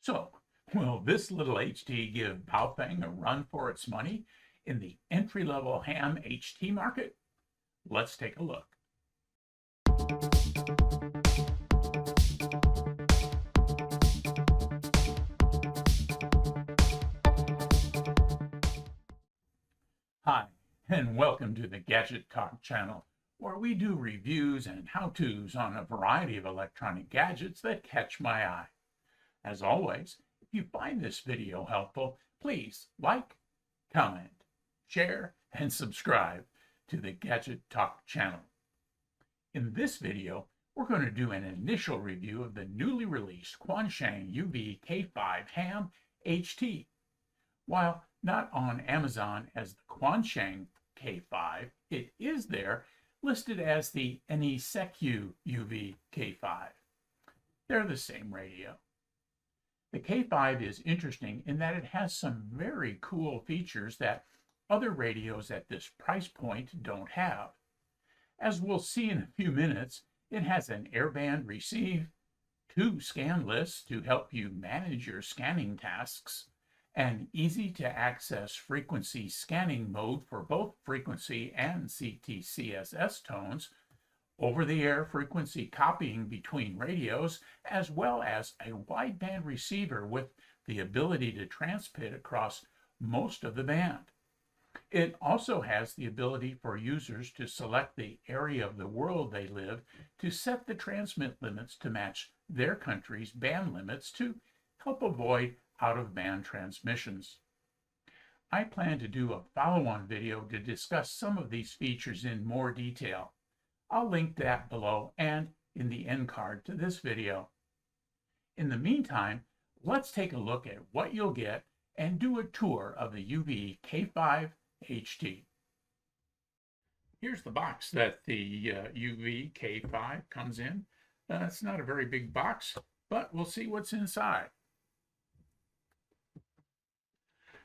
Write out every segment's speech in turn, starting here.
So, will this little HT give Baofeng a run for its money in the entry-level ham HT market? Let's take a look. Hi, and welcome to the Gadget Talk channel, where we do reviews and how-tos on a variety of electronic gadgets that catch my eye. As always, if you find this video helpful, please like, comment, share, and subscribe to the Gadget Talk channel. In this video, we're going to do an initial review of the newly released Quansheng UV-K5 ham HT. While not on Amazon as the Quansheng K5, it is there listed as the Quansheng UV-K5. They're the same radio. The K5 is interesting in that it has some very cool features that other radios at this price point don't have. As we'll see in a few minutes, it has an airband receive, 2 scan lists to help you manage your scanning tasks, an easy-to-access frequency scanning mode for both frequency and CTCSS tones, over-the-air frequency copying between radios, as well as a wideband receiver with the ability to transmit across most of the band. It also has the ability for users to select the area of the world they live to set the transmit limits to match their country's band limits to help avoid out-of-band transmissions. I plan to do a follow-on video to discuss some of these features in more detail. I'll link that below and in the end card to this video. In the meantime, let's take a look at what you'll get and do a tour of the UV-K5 HT. Here's the box that the UV-K5 comes in. It's not a very big box, but we'll see what's inside.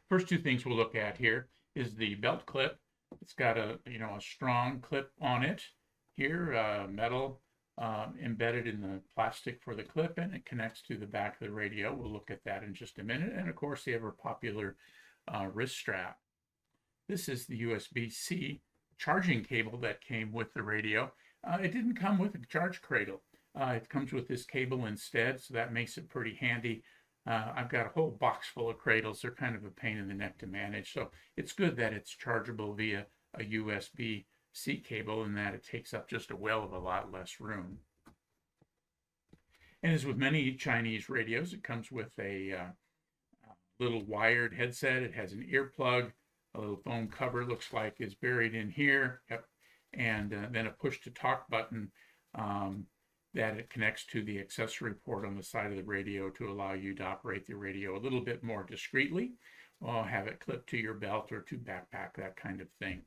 First two things we'll look at here is the belt clip. It's got a strong clip on it here, metal embedded in the plastic for the clip, and it connects to the back of the radio. We'll look at that in just a minute. And of course, the ever popular wrist strap. This is the USB-C charging cable that came with the radio. It didn't come with a charge cradle. It comes with this cable instead, so that makes it pretty handy. I've got a whole box full of cradles. They're kind of a pain in the neck to manage, so it's good that it's chargeable via a USB-C cable and that it takes up just a well of a lot less room. And as with many Chinese radios, it comes with a little wired headset. It has an earplug, a little foam cover looks like is buried in here, and then a push-to-talk button that it connects to the accessory port on the side of the radio to allow you to operate the radio a little bit more discreetly, or have it clipped to your belt or to backpack, that kind of thing.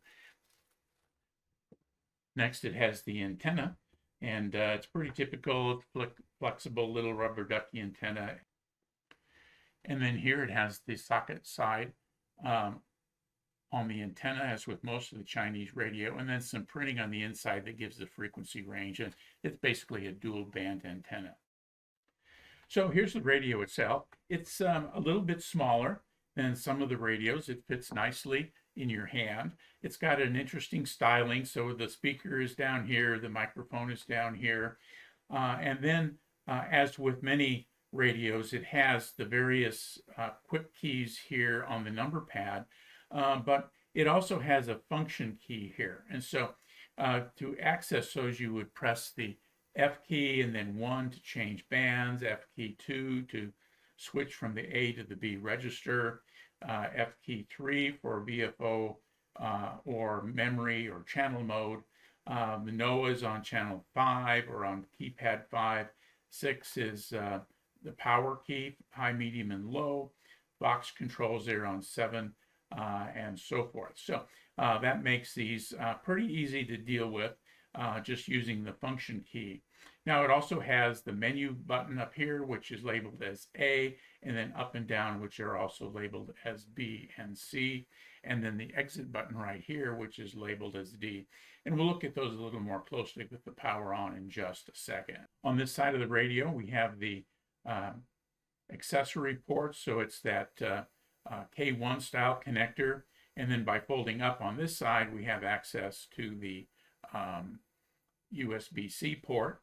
Next, it has the antenna, and it's pretty typical, flexible little rubber ducky antenna. And then here it has the socket side on the antenna, as with most of the Chinese radio, and then some printing on the inside that gives the frequency range, and it's basically a dual band antenna. So here's the radio itself. It's a little bit smaller than some of the radios. It fits nicely in your hand. It's got an interesting styling, so the speaker is down here, the microphone is down here, and then as with many radios, it has the various quick keys here on the number pad. But it also has a function key here. And so to access those, you would press the F key and then 1 to change bands, F key 2 to switch from the A to the B register, F key 3 for VFO or memory or channel mode. The NOAA is on channel 5 or on keypad 5. 6 is the power key, high, medium, and low. Box controls there on 7. And so forth. So that makes these pretty easy to deal with just using the function key. Now it also has the menu button up here, which is labeled as A, and then up and down, which are also labeled as B and C, and then the exit button right here, which is labeled as D. And we'll look at those a little more closely with the power on in just a second. On this side of the radio, we have the accessory ports. So it's that K1 style connector. And then by folding up on this side, we have access to the USB-C port.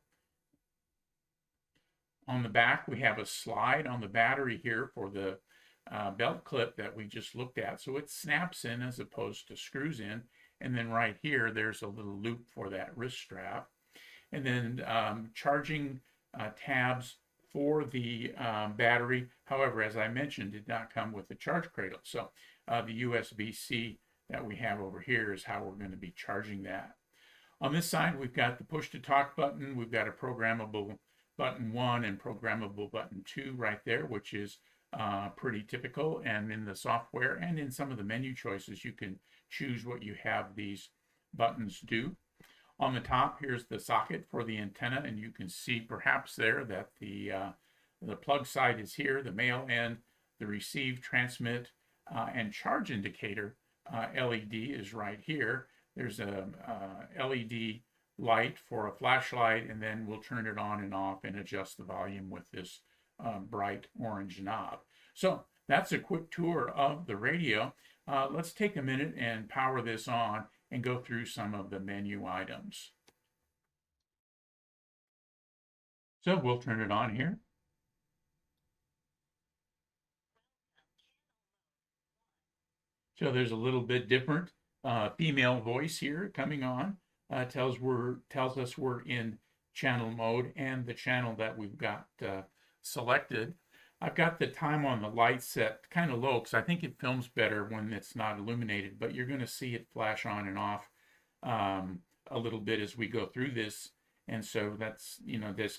On the back, we have a slide on the battery here for the belt clip that we just looked at. So it snaps in as opposed to screws in. And then right here, there's a little loop for that wrist strap. And then charging tabs for the battery. However, as I mentioned, did not come with the charge cradle. So the USB-C that we have over here is how we're going to be charging that. On this side, we've got the push to talk button. We've got a programmable button 1 and programmable button 2 right there, which is pretty typical. And in the software and in some of the menu choices, you can choose what you have these buttons do. On the top, here's the socket for the antenna, and you can see perhaps there that the plug side is here, the male end, the receive, transmit, and charge indicator LED is right here. There's a LED light for a flashlight, and then we'll turn it on and off and adjust the volume with this bright orange knob. So that's a quick tour of the radio. Let's take a minute and power this on and go through some of the menu items. So we'll turn it on here. So there's a little bit different female voice here coming on. Tells us we're in channel mode and the channel that we've got selected. I've got the time on the light set kind of low because I think it films better when it's not illuminated, but you're going to see it flash on and off a little bit as we go through this. And so that's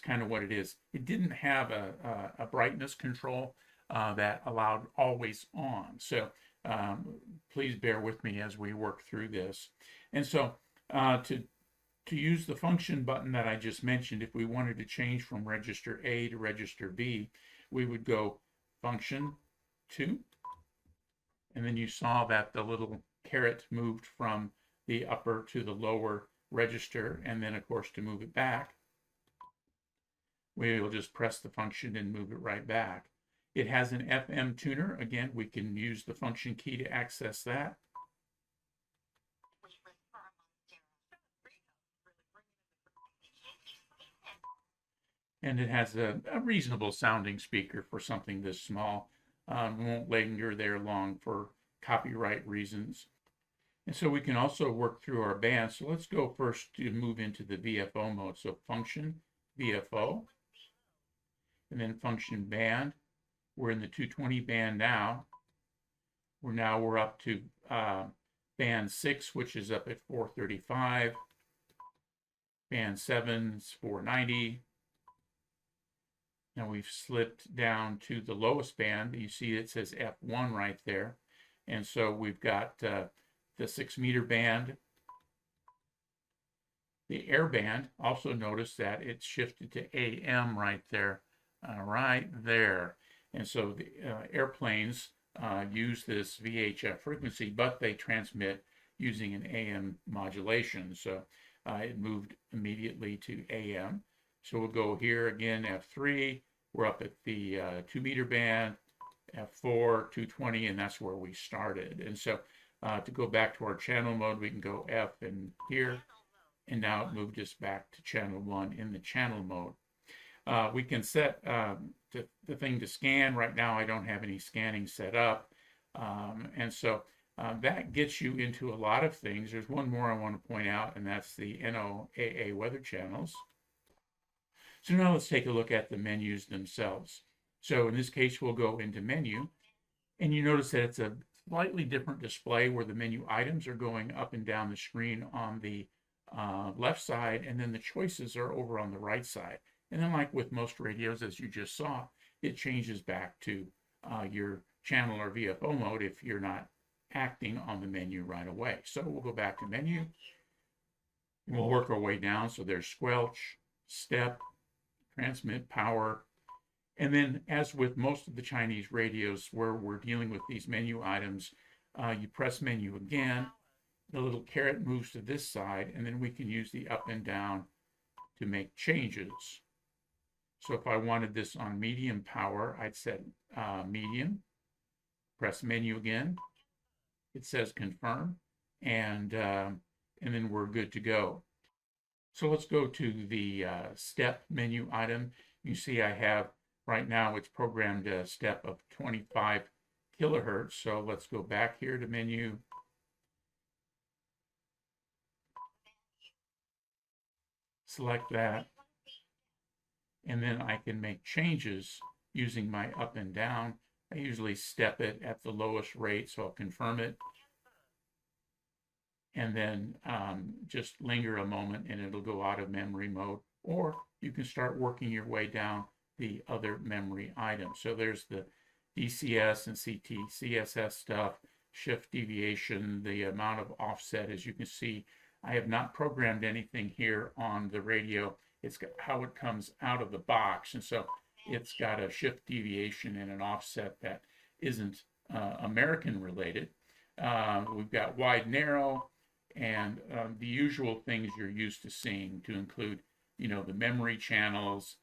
kind of what it is. It didn't have a brightness control that allowed always on. So please bear with me as we work through this. And so to use the function button that I just mentioned, if we wanted to change from register A to register B, we would go function 2, and then you saw that the little caret moved from the upper to the lower register, and then of course to move it back, we will just press the function and move it right back. It has an FM tuner. Again, we can use the function key to access that. And it has a reasonable sounding speaker for something this small. Won't linger there long for copyright reasons. And so we can also work through our band. So let's go first to move into the VFO mode. So function, VFO, and then function band. We're in the 220 band now. We're up to band 6, which is up at 435. Band 7 is 490. Now we've slipped down to the lowest band. You see it says F1 right there. And so we've got the 6-meter band. The air band, also notice that it's shifted to AM right there. Right there. And so the airplanes use this VHF frequency, but they transmit using an AM modulation. So it moved immediately to AM. So we'll go here again, F3. We're up at the 2-meter band, F4, 220, and that's where we started. And so to go back to our channel mode, we can go F and here, and now it moved us back to channel 1 in the channel mode. We can set the thing to scan. Right now, I don't have any scanning set up. And so that gets you into a lot of things. There's one more I want to point out, and that's the NOAA weather channels. So now let's take a look at the menus themselves. So in this case, we'll go into menu, and you notice that it's a slightly different display where the menu items are going up and down the screen on the left side, and then the choices are over on the right side. And then like with most radios, as you just saw, it changes back to your channel or VFO mode if you're not acting on the menu right away. So we'll go back to menu, and we'll work our way down. So there's squelch, step, transmit, power. And then as with most of the Chinese radios where we're dealing with these menu items, you press menu again, the little caret moves to this side, and then we can use the up and down to make changes. So if I wanted this on medium power, I'd set medium, press menu again. It says confirm, and then we're good to go. So let's go to the step menu item. You see I have, right now it's programmed a step of 25 kilohertz. So let's go back here to menu. Select that. And then I can make changes using my up and down. I usually step it at the lowest rate, so I'll confirm it. And then just linger a moment and it'll go out of memory mode. Or you can start working your way down the other memory items. So there's the DCS and CSS stuff, shift deviation, the amount of offset. As you can see, I have not programmed anything here on the radio. It's got how it comes out of the box. And so it's got a shift deviation and an offset that isn't American related. We've got wide, narrow, and the usual things you're used to seeing, to include, the memory channels,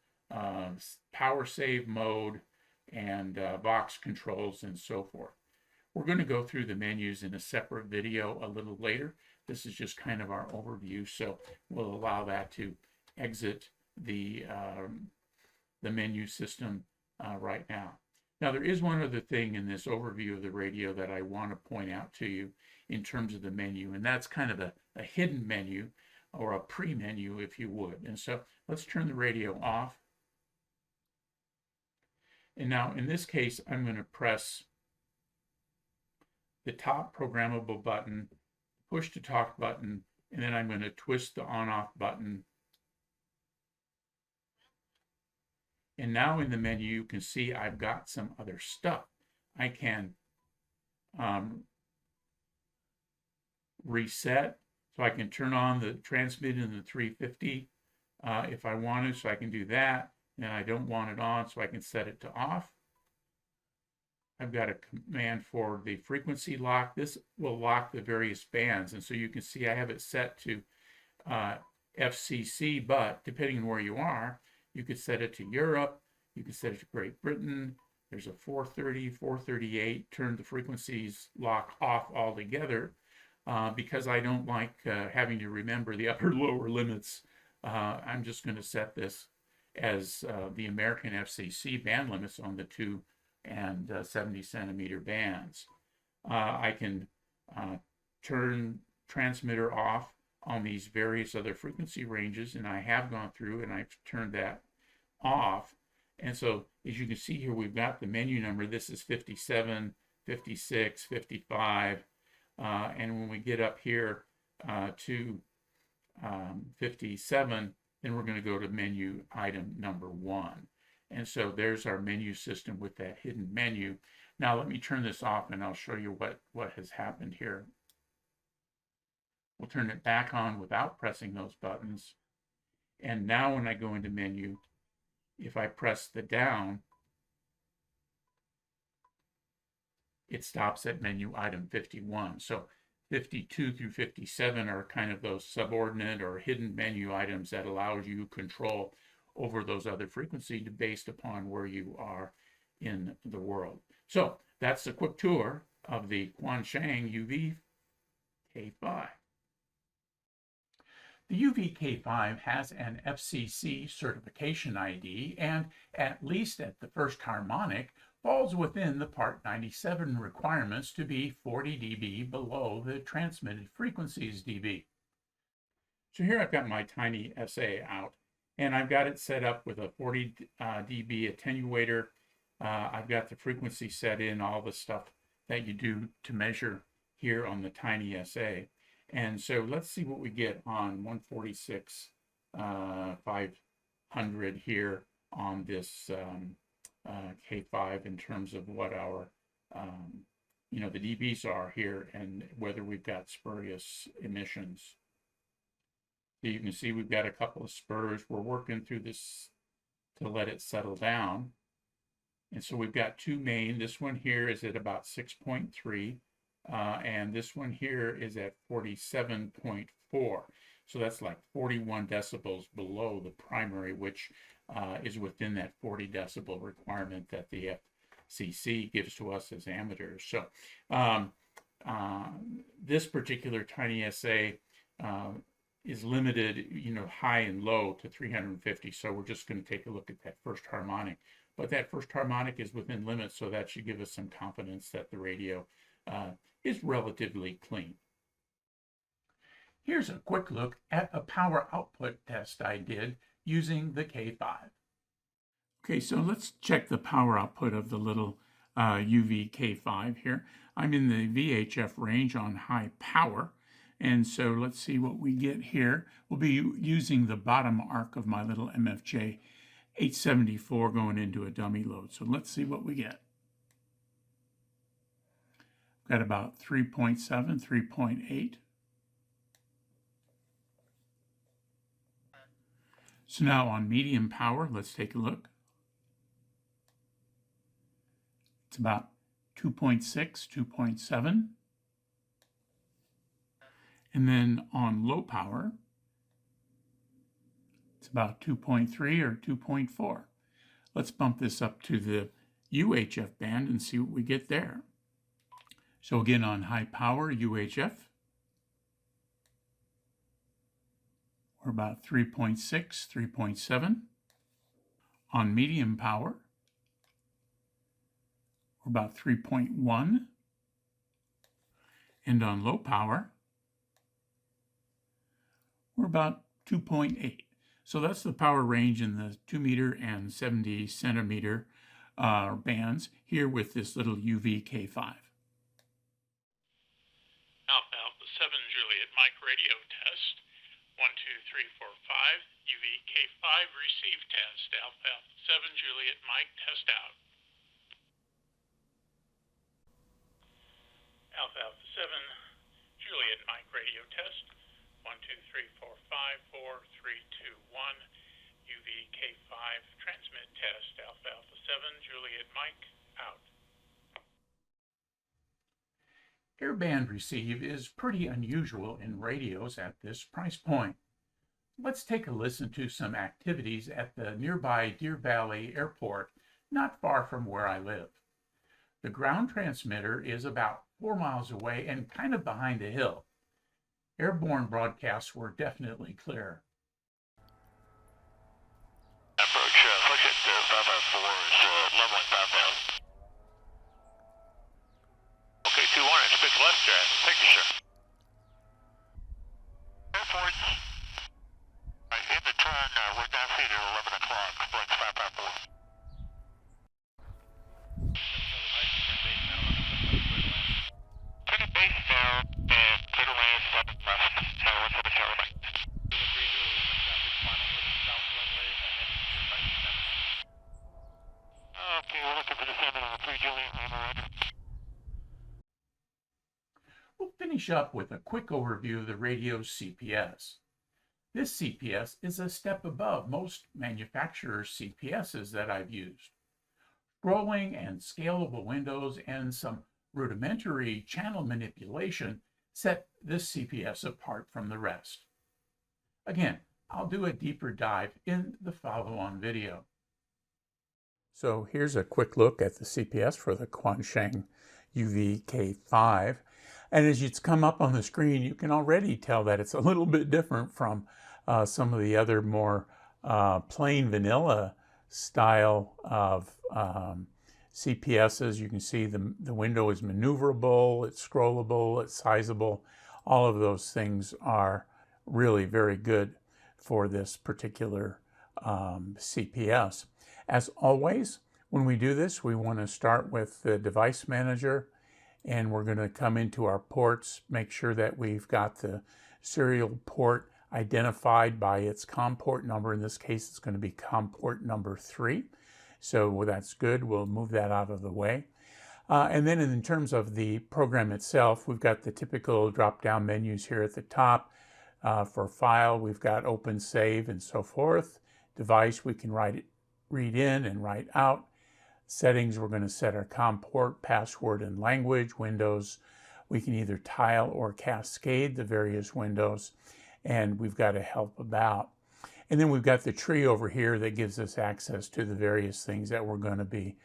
power save mode, and box controls, and so forth. We're going to go through the menus in a separate video a little later. This is just kind of our overview, so we'll allow that to exit the menu system right now. Now, there is one other thing in this overview of the radio that I want to point out to you in terms of the menu, and that's kind of a hidden menu, or a pre-menu, if you would. And so let's turn the radio off. And now, in this case, I'm going to press the top programmable button, push to talk button, and then I'm going to twist the on-off button. And now in the menu, you can see I've got some other stuff. I can reset, so I can turn on the transmit in the 350 if I want to, so I can do that. And I don't want it on, so I can set it to off. I've got a command for the frequency lock. This will lock the various bands. And so you can see I have it set to FCC, but depending on where you are, you could set it to Europe, you could set it to Great Britain. There's a 430, 438, turn the frequencies lock off altogether because I don't like having to remember the upper lower limits. I'm just going to set this as the American FCC band limits on the 2 and 70 centimeter bands. I can turn transmitter off on these various other frequency ranges, and I have gone through and I've turned that off. And so as you can see here, we've got the menu number. This is 57, 56, 55, and when we get up here to 57, then we're going to go to menu item number 1. And so there's our menu system with that hidden menu. Now let me turn this off and I'll show you what has happened here. We'll turn it back on without pressing those buttons. And now when I go into menu, if I press the down, it stops at menu item 51. So 52 through 57 are kind of those subordinate or hidden menu items that allows you control over those other frequencies based upon where you are in the world. So that's a quick tour of the Quansheng UV-K5. The UV-K5 has an FCC certification ID and, at least at the first harmonic, falls within the Part 97 requirements to be 40 dB below the transmitted frequencies dB. So here I've got my tiny SA out, and I've got it set up with a 40 dB attenuator. I've got the frequency set in, all the stuff that you do to measure here on the tiny SA. And so let's see what we get on 146 500 here on this K5 in terms of what our the dBs are here and whether we've got spurious emissions. So you can see we've got a couple of spurs. We're working through this to let it settle down. And so we've got two main. This one here is at about 6.3. And this one here is at 47.4. So that's like 41 decibels below the primary, which is within that 40 decibel requirement that the FCC gives to us as amateurs. So this particular tiny SA is limited, high and low to 350. So we're just going to take a look at that first harmonic. But that first harmonic is within limits, so that should give us some confidence that the radio is relatively clean. Here's a quick look at a power output test I did using the K5. Okay, so let's check the power output of the little UV-K5 here. I'm in the VHF range on high power, and so let's see what we get here. We'll be using the bottom arc of my little MFJ 874 going into a dummy load. So let's see what we get. Got about 3.7, 3.8. So now on medium power, let's take a look. It's about 2.6, 2.7. And then on low power, it's about 2.3 or 2.4. Let's bump this up to the UHF band and see what we get there. So again, on high power UHF, we're about 3.6, 3.7. On medium power, we're about 3.1. And on low power, we're about 2.8. So that's the power range in the 2 meter and 70 centimeter bands here with this little UV-K5. Alpha 7 Juliet Mike radio test. 1, 2, 3, 4, 5. UV-K5 receive test. Alpha 7 Juliet Mike test out. Alpha 7 Juliet Mike radio test. 1, 2, 3, 4, 5, 4, 3, 2, 1. UV-K5 transmit test. Alpha 7 Juliet Mike out. Airband receive is pretty unusual in radios at this price point. Let's take a listen to some activities at the nearby Deer Valley Airport, not far from where I live. The ground transmitter is about 4 miles away and kind of behind a hill. Airborne broadcasts were definitely clear. Approach, push it to 554 is leveling 5,000. Okay, 21, it's pitch left, Jack. Thank you, sir. Airports, in the turn, we're down seat at 11 o'clock, approach 554. Turning base now, and clear to land, 7 left, 17 Charlie Mike. Okay, we're looking for descending on the 3 Juliet Lima. We'll finish up with a quick overview of the radio's CPS. This CPS is a step above most manufacturers' CPSs that I've used. Scrolling and scalable windows and some rudimentary channel manipulation set this CPS apart from the rest. Again, I'll do a deeper dive in the follow-on video. So here's a quick look at the CPS for the Quansheng UV-K5. And as it's come up on the screen, you can already tell that it's a little bit different from some of the other more plain vanilla style of CPSs. You can see the window is maneuverable, it's scrollable, it's sizable. All of those things are really very good for this particular CPS. As always, when we do this, we want to start with the device manager, and we're going to come into our ports, make sure that we've got the serial port identified by its COM port number. In this case, it's going to be COM port number 3. So that's good. We'll move that out of the way. And then in terms of the program itself, we've got the typical drop-down menus here at the top. For file, we've got open, save, and so forth. Device, we can read in and write out. Settings, we're going to set our COM port, password, and language. Windows, we can either tile or cascade the various windows. And we've got a help about. And then we've got the tree over here that gives us access to the various things that we're going to be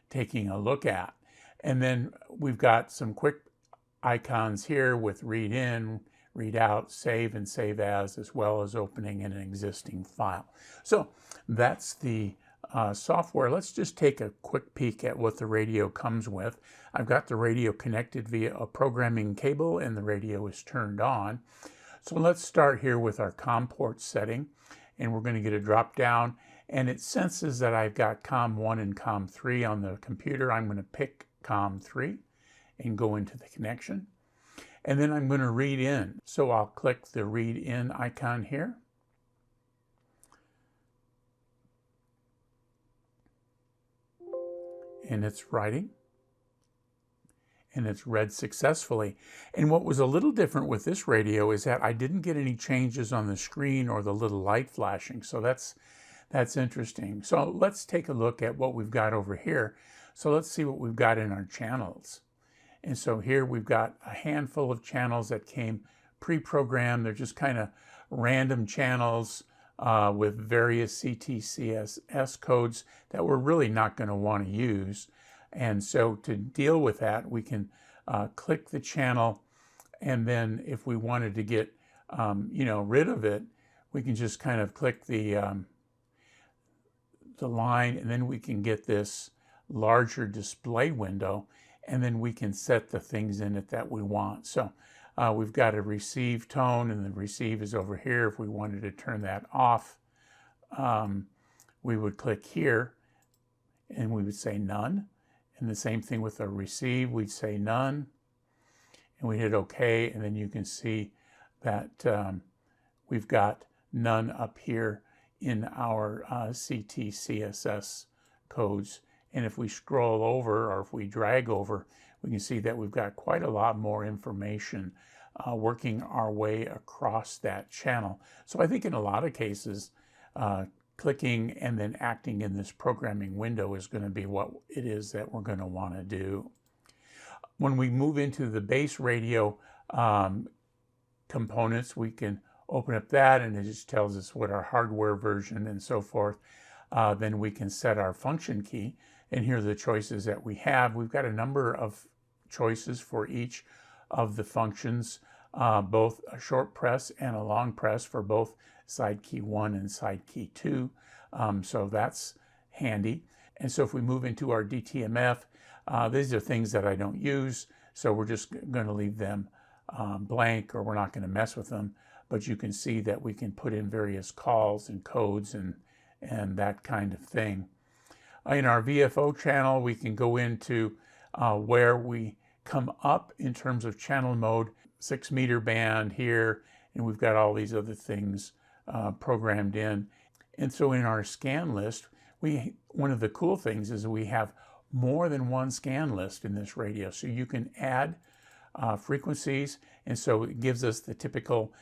taking a look at. And then we've got some quick icons here with read in, read out, save and save as well as opening in an existing file. So that's the software. Let's just take a quick peek at what the radio comes with. I've got the radio connected via a programming cable and the radio is turned on. So let's start here with our COM port setting, and we're going to get a drop down, and it senses that I've got COM 1 and COM 3 on the computer. I'm going to pick COM 3 and go into the connection, and then I'm going to read in. So I'll click the read in icon here. And it's writing. And it's read successfully. And what was a little different with this radio is that I didn't get any changes on the screen or the little light flashing. So that's interesting. So let's take a look at what we've got over here. So let's see what we've got in our channels. And so here we've got a handful of channels that came pre-programmed. They're just kind of random channels with various CTCSS codes that we're really not going to want to use. And so to deal with that, we can click the channel, and then if we wanted to get rid of it, we can just kind of click the line, and then we can get this larger display window, and then we can set the things in it that we want. So we've got a receive tone, and the receive is over here. If we wanted to turn that off, we would click here, and we would say none. And the same thing with the receive, we'd say none, and we hit OK, and then you can see that we've got none up here in our CTCSS codes. And if we scroll over, or if we drag over, we can see that we've got quite a lot more information working our way across that channel. So I think in a lot of cases, clicking and then acting in this programming window is going to be what it is that we're going to want to do. When we move into the base radio components, we can open up that, and it just tells us what our hardware version and so forth. Then we can set our function key, and here are the choices that we have. We've got a number of choices for each of the functions, both a short press and a long press for both side key 1 and side key 2. So that's handy. And so if we move into our DTMF, these are things that I don't use, so we're just going to leave them blank, or we're not going to mess with them. But you can see that we can put in various calls and codes and that kind of thing. In our VFO channel, we can go into where we come up in terms of channel mode, 6 meter band here, and we've got all these other things programmed in. And so in our scan list, one of the cool things is we have more than one scan list in this radio. So you can add frequencies, and so it gives us the typical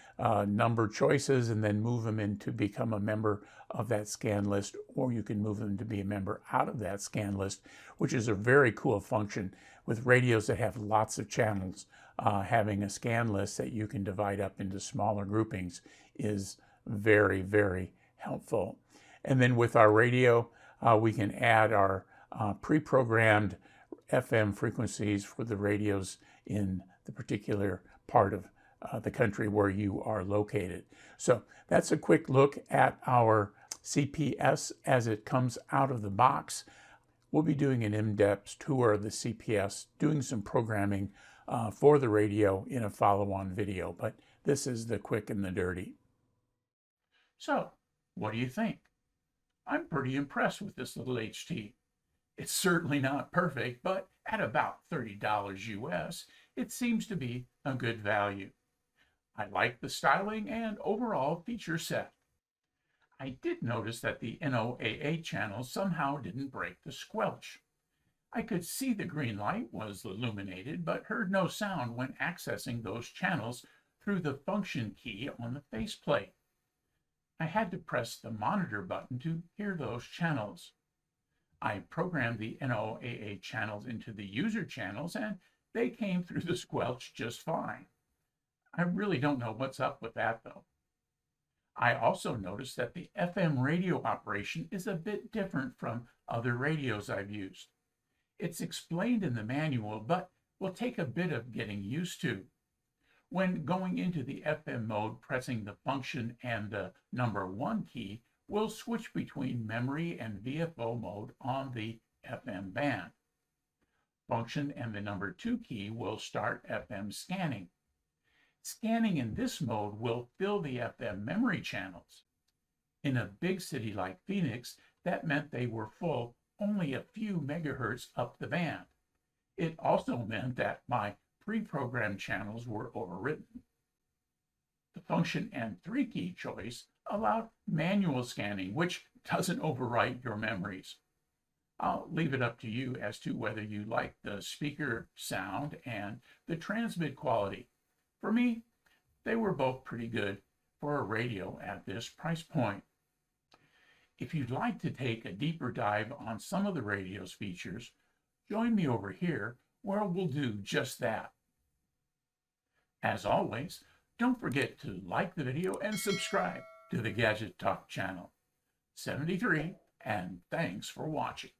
number choices, and then move them in to become a member of that scan list, or you can move them to be a member out of that scan list, which is a very cool function with radios that have lots of channels. Having a scan list that you can divide up into smaller groupings is very, very helpful. And then with our radio, we can add our pre-programmed FM frequencies for the radios in the particular part of the country where you are located. So that's a quick look at our CPS as it comes out of the box. We'll be doing an in-depth tour of the CPS, doing some programming for the radio in a follow-on video, but this is the quick and the dirty. So, what do you think? I'm pretty impressed with this little HT. It's certainly not perfect, but at about $30 US, it seems to be a good value. I like the styling and overall feature set. I did notice that the NOAA channel somehow didn't break the squelch. I could see the green light was illuminated, but heard no sound when accessing those channels through the function key on the faceplate. I had to press the monitor button to hear those channels. I programmed the NOAA channels into the user channels, and they came through the squelch just fine. I really don't know what's up with that, though. I also noticed that the FM radio operation is a bit different from other radios I've used. It's explained in the manual, but will take a bit of getting used to. When going into the FM mode, pressing the function and the number 1 key will switch between memory and VFO mode on the FM band. Function and the number 2 key will start FM scanning. Scanning in this mode will fill the FM memory channels. In a big city like Phoenix, that meant they were full only a few megahertz up the band. It also meant that my pre-programmed channels were overwritten. The function and 3 key choice allowed manual scanning, which doesn't overwrite your memories. I'll leave it up to you as to whether you like the speaker sound and the transmit quality. For me, they were both pretty good for a radio at this price point. If you'd like to take a deeper dive on some of the radio's features, join me over here where we'll do just that. As always, don't forget to like the video and subscribe to the Gadget Talk channel. 73, and thanks for watching.